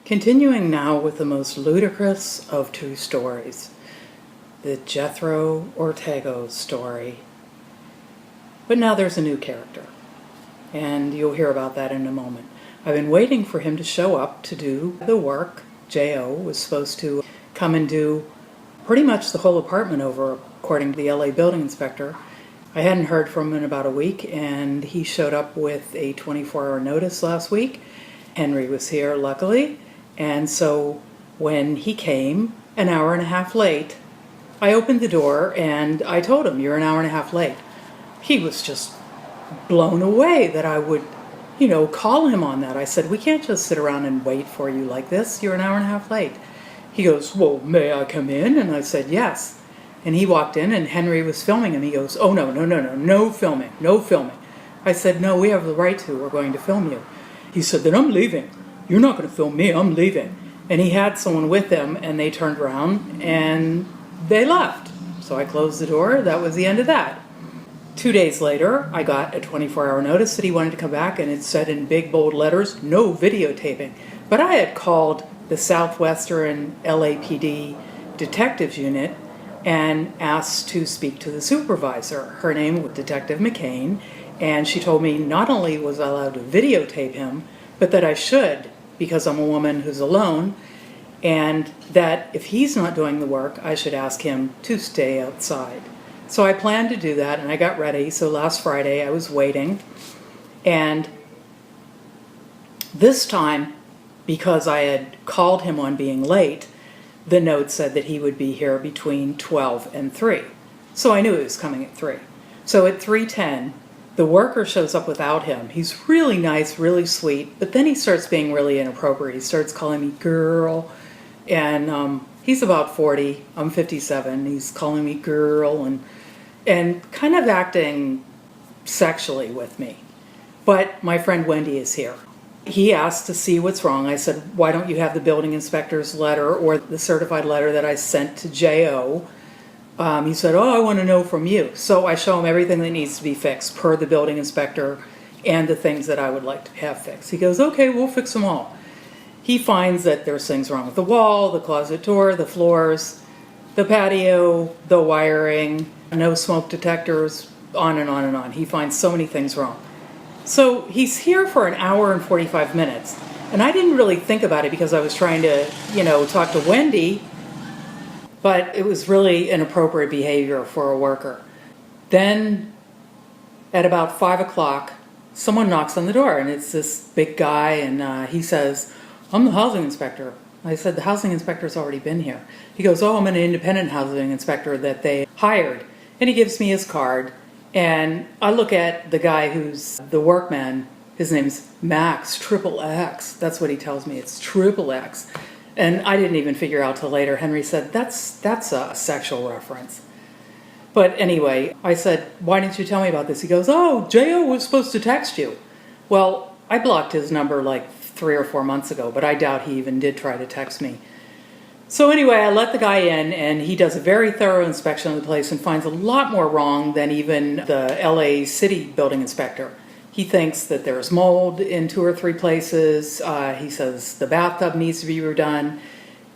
Continuing now with the most ludicrous of two stories, the Jethro Ortego story. But now there's a new character, and you'll hear about that in a moment. I've been waiting for him to show up to do the work. J.O. was supposed to come and do pretty much the whole apartment over, according to the LA building inspector. I hadn't heard from him in about a week, and he showed up with a 24-hour notice last week. Henry was here, luckily. And so when he came an hour and a half late, I opened the door and I told him, "You're an hour and a half late." He was just blown away that I would, call him on that. I said, "We can't just sit around and wait for you like this. You're an hour and a half late." He goes, "Well, may I come in?" And I said, "Yes." And he walked in and Henry was filming him. He goes, "Oh, no filming, no filming." I said, "No, we have the right to. We're going to film you." He said, "Then I'm leaving. You're not going to film me, I'm leaving." And he had someone with him, and they turned around, and they left. So I closed the door. That was the end of that. 2 days later, I got a 24-hour notice that he wanted to come back, and it said in big, bold letters, "No videotaping." But I had called the Southwestern LAPD Detectives Unit and asked to speak to the supervisor. Her name was Detective McCain, and she told me not only was I allowed to videotape him, but that I should, because I'm a woman who's alone, and that if he's not doing the work, I should ask him to stay outside. So I planned to do that, and I got ready. So last Friday I was waiting, and this time, because I had called him on being late, the note said that he would be here between 12 and 3. So I knew he was coming at 3. So at 3:10, the worker shows up without him. He's really nice, really sweet, but then he starts being really inappropriate. He starts calling me girl, and he's about 40. I'm 57. He's calling me girl and kind of acting sexually with me. But my friend Wendy is here. He asked to see what's wrong. I said, "Why don't you have the building inspector's letter or the certified letter that I sent to J.O.?" He said, "Oh, I want to know from you." So I show him everything that needs to be fixed per the building inspector and the things that I would like to have fixed. He goes, "Okay, we'll fix them all." He finds that there's things wrong with the wall, the closet door, the floors, the patio, the wiring, no smoke detectors, on and on and on. He finds so many things wrong. So he's here for an hour and 45 minutes. And I didn't really think about it because I was trying to, talk to Wendy. But it was really inappropriate behavior for a worker. Then, at about 5 o'clock, someone knocks on the door, and it's this big guy, and he says, "I'm the housing inspector." I said, "The housing inspector's already been here." He goes, "Oh, I'm an independent housing inspector that they hired." And he gives me his card, and I look at the guy who's the workman. His name's Max, triple X. That's what he tells me, it's triple X. And I didn't even figure out till later. Henry said, that's a sexual reference. But anyway, I said, "Why didn't you tell me about this?" He goes, "Oh, J.O. was supposed to text you." Well, I blocked his number like 3 or 4 months ago, but I doubt he even did try to text me. So anyway, I let the guy in, and he does a very thorough inspection of the place and finds a lot more wrong than even the LA City building inspector. He thinks that there's mold in 2 or 3 places. He says the bathtub needs to be redone.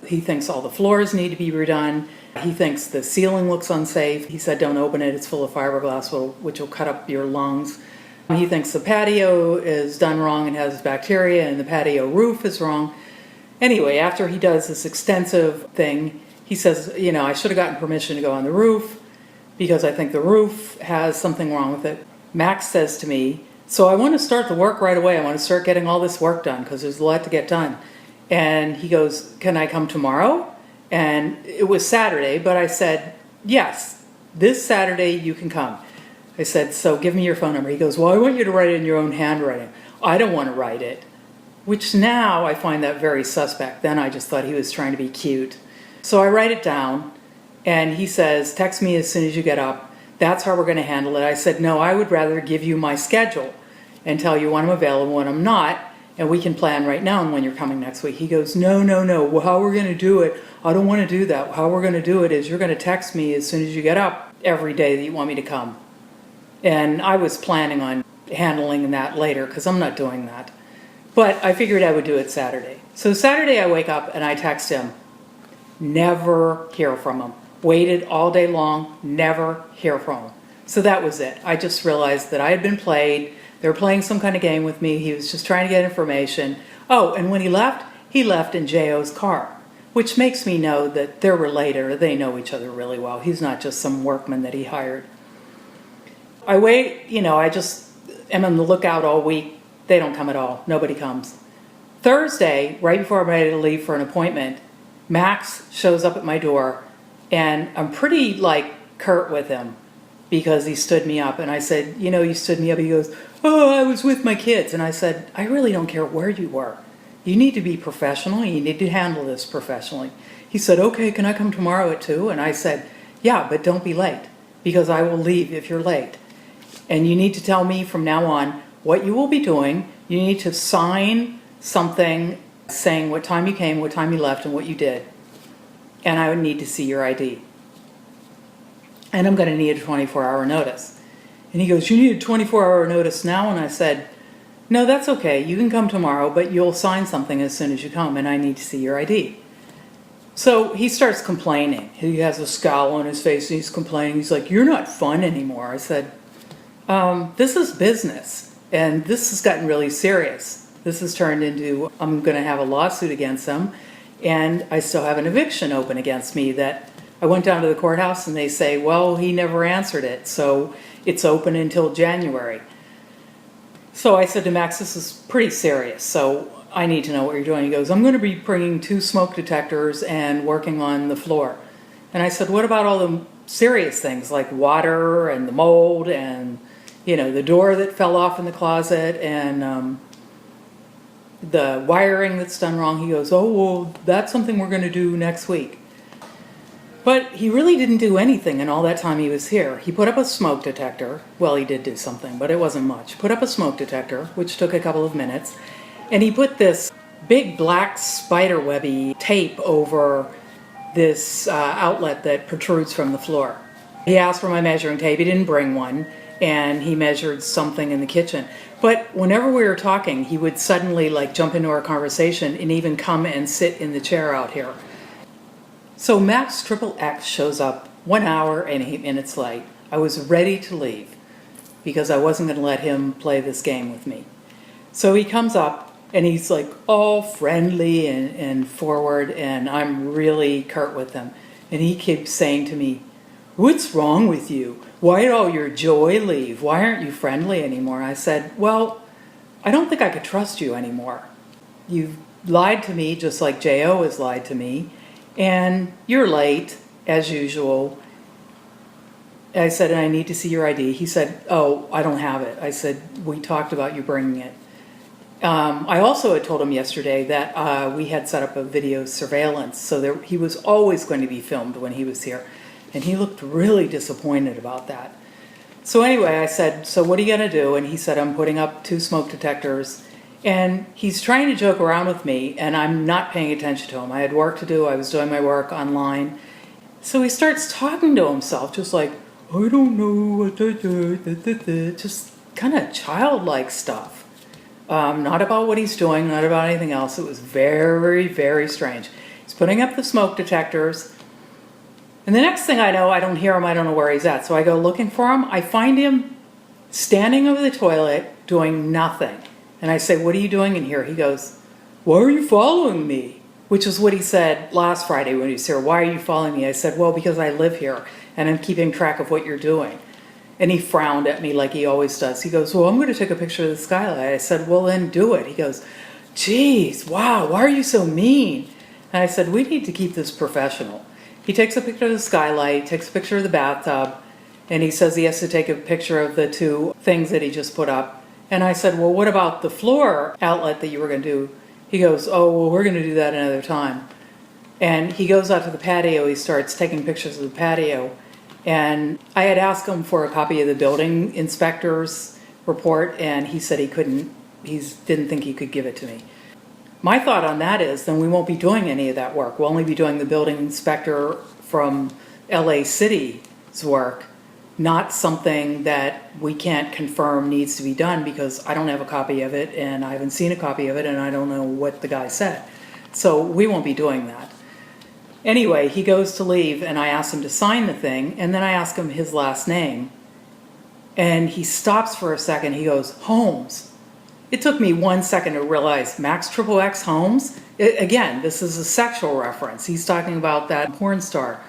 He thinks all the floors need to be redone. He thinks the ceiling looks unsafe. He said, "Don't open it, it's full of fiberglass, which will cut up your lungs." He thinks the patio is done wrong and has bacteria, and the patio roof is wrong. Anyway, after he does this extensive thing, he says, "I should have gotten permission to go on the roof because I think the roof has something wrong with it." Max says to me, "So I want to start the work right away. I want to start getting all this work done because there's a lot to get done." And he goes, "Can I come tomorrow?" And it was Saturday, but I said, "Yes, this Saturday you can come." I said, "So give me your phone number." He goes, "Well, I want you to write it in your own handwriting." I don't want to write it, which now I find that very suspect. Then I just thought he was trying to be cute. So I write it down, and he says, "Text me as soon as you get up. That's how we're going to handle it." I said, "No, I would rather give you my schedule and tell you when I'm available, when I'm not, and we can plan right now and when you're coming next week." He goes, No. Well, how we're going to do it, I don't want to do that. How we're going to do it is you're going to text me as soon as you get up every day that you want me to come." And I was planning on handling that later because I'm not doing that. But I figured I would do it Saturday. So Saturday I wake up and I text him. Never hear from him. Waited all day long, never hear from him. So that was it. I just realized that I had been played. They were playing some kind of game with me. He was just trying to get information. Oh, and when he left in J.O.'s car, which makes me know that they're related or they know each other really well. He's not just some workman that he hired. I wait, I just am on the lookout all week. They don't come at all. Nobody comes. Thursday, right before I'm ready to leave for an appointment, Max shows up at my door, and I'm pretty curt with him because he stood me up. And I said, you stood me up. He goes, oh, I was with my kids. And I said, I really don't care where you were. You need to be professional. You need to handle this professionally. He said, okay, can I come tomorrow at 2? And I said, yeah, but don't be late because I will leave if you're late. And you need to tell me from now on what you will be doing. You need to sign something saying what time you came, what time you left, and what you did. And I would need to see your ID. And I'm going to need a 24-hour notice. And he goes, you need a 24-hour notice now? And I said, no, that's okay. You can come tomorrow, but you'll sign something as soon as you come, and I need to see your ID. So he starts complaining. He has a scowl on his face, and he's complaining. He's like, you're not fun anymore. I said, this is business, and this has gotten really serious. This has turned into, I'm going to have a lawsuit against him, and I still have an eviction open against me that I went down to the courthouse, and they say, well, he never answered it, so it's open until January. So I said to Max, this is pretty serious, so I need to know what you're doing. He goes, I'm going to be bringing 2 smoke detectors and working on the floor. And I said, what about all the serious things like water and the mold and, the door that fell off in the closet and the wiring that's done wrong? He goes, oh, well, that's something we're going to do next week. But he really didn't do anything in all that time he was here. He put up a smoke detector. Well, he did do something, but it wasn't much. Put up a smoke detector, which took a couple of minutes. And he put this big black spiderwebby tape over this outlet that protrudes from the floor. He asked for my measuring tape. He didn't bring one. And he measured something in the kitchen. But whenever we were talking, he would suddenly jump into our conversation and even come and sit in the chair out here. So Max XXX shows up 1 hour and 8 minutes late. I was ready to leave because I wasn't going to let him play this game with me. So he comes up and he's all friendly and forward, and I'm really curt with him. And he keeps saying to me, what's wrong with you? Why did all your joy leave? Why aren't you friendly anymore? I said, well, I don't think I could trust you anymore. You've lied to me just like J.O. has lied to me. And you're late, as usual. I said, I need to see your ID. He said, oh, I don't have it. I said, we talked about you bringing it. I also had told him yesterday that we had set up a video surveillance, so he was always going to be filmed when he was here. And he looked really disappointed about that. So anyway, I said, so what are you going to do? And he said, I'm putting up 2 smoke detectors. And he's trying to joke around with me, and I'm not paying attention to him. I had work to do. I was doing my work online. So he starts talking to himself, just I don't know, just kind of childlike stuff. Not about what he's doing, not about anything else. It was very, very strange. He's putting up the smoke detectors. And the next thing I know, I don't hear him. I don't know where he's at. So I go looking for him. I find him standing over the toilet doing nothing. And I say, what are you doing in here? He goes, why are you following me? Which is what he said last Friday when he was here. Why are you following me? I said, well, because I live here and I'm keeping track of what you're doing. And he frowned at me like he always does. He goes, well, I'm going to take a picture of the skylight. I said, well, then do it. He goes, geez, wow, why are you so mean? And I said, we need to keep this professional. He takes a picture of the skylight, takes a picture of the bathtub, and he says he has to take a picture of the 2 things that he just put up. And I said, well, what about the floor outlet that you were going to do? He goes, oh, well, we're going to do that another time. And he goes out to the patio. He starts taking pictures of the patio. And I had asked him for a copy of the building inspector's report, and he said he couldn't. He didn't think he could give it to me. My thought on that is, then we won't be doing any of that work. We'll only be doing the building inspector from LA City's work. not something that we can't confirm needs to be done because I don't have a copy of it and I haven't seen a copy of it and I don't know what the guy said. So we won't be doing that. Anyway, he goes to leave and I ask him to sign the thing and then I ask him his last name. And he stops for a second. He goes, Holmes. It took me 1 second to realize Max XXX Holmes. Again, this is a sexual reference. He's talking about that porn star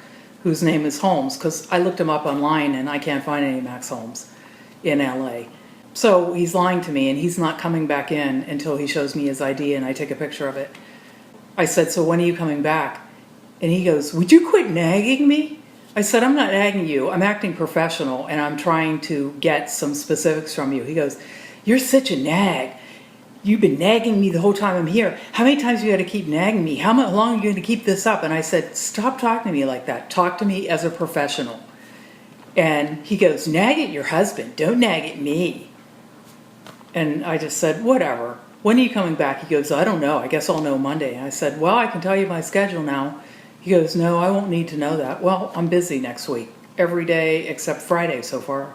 whose name is Holmes, because I looked him up online and I can't find any Max Holmes in LA. So he's lying to me and he's not coming back in until he shows me his ID and I take a picture of it. I said, so when are you coming back? And he goes, would you quit nagging me? I said, I'm not nagging you. I'm acting professional and I'm trying to get some specifics from you. He goes, you're such a nag. You've been nagging me the whole time I'm here. How many times you got to keep nagging me? How long are you going to keep this up? And I said, stop talking to me like that. Talk to me as a professional. And he goes, nag at your husband. Don't nag at me. And I just said, whatever. When are you coming back? He goes, I don't know. I guess I'll know Monday. And I said, well, I can tell you my schedule now. He goes, no, I won't need to know that. Well, I'm busy next week. Every day except Friday so far.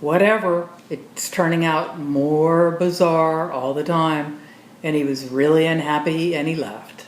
Whatever. It's turning out more bizarre all the time. And he was really unhappy and he left.